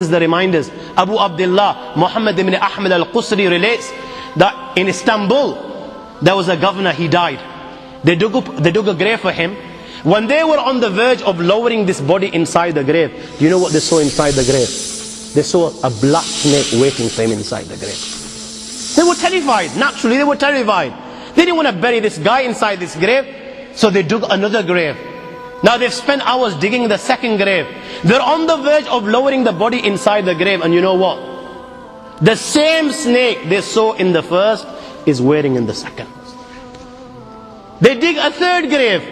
The reminders. Abu Abdullah Muhammad ibn Ahmad al-Qusri relates that in Istanbul there was a governor, he died. They dug a grave for him. When they were on the verge of lowering this body inside the grave, do you know what they saw inside the grave? They saw a black snake waiting for him inside the grave. They were terrified. Naturally they were terrified. They didn't want to bury this guy inside this grave, so they dug another grave. Now they've spent hours digging the second grave. They're on the verge of lowering the body inside the grave, and you know what? The same snake they saw in the first is waiting in the second. They dig a third grave.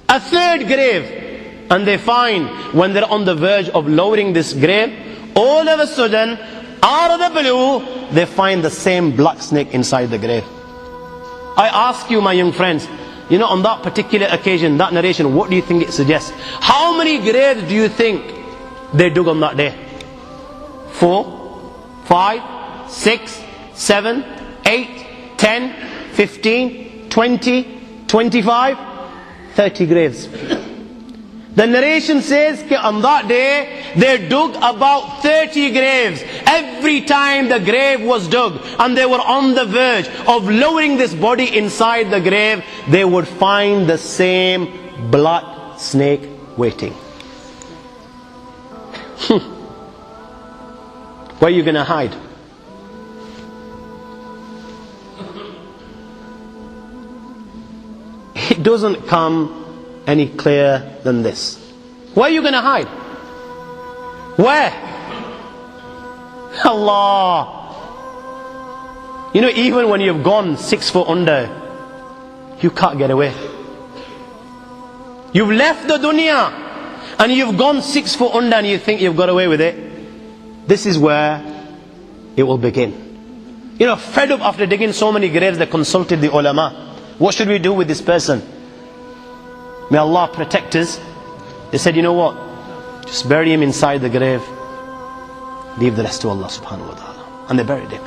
A third grave. And they find, when they're on the verge of lowering this grave, all of a sudden, out of the blue, they find the same black snake inside the grave. I ask you, my young friends, you know, on that particular occasion, that narration, what do you think it suggests? How many graves do you think they dug on that day? 4, 5, 6, 7, 8, 10, 15, 20, 25, 30 graves. The narration says that on that day, they dug about 30 graves. Every time the grave was dug and they were on the verge of lowering this body inside the grave, they would find the same black snake waiting. Where are you going to hide? It doesn't come any clearer than this. Where are you going to hide? Where? Allah. You know, even when you've gone 6 foot under, you can't get away. You've left the dunya and you've gone 6 foot under and you think you've got away with it. This is where it will begin. You know, fed up after digging so many graves, they consulted the ulama. What should we do with this person? May Allah protect us. They said, you know what? Just bury him inside the grave. Leave the rest to Allah subhanahu wa ta'ala. And they buried him.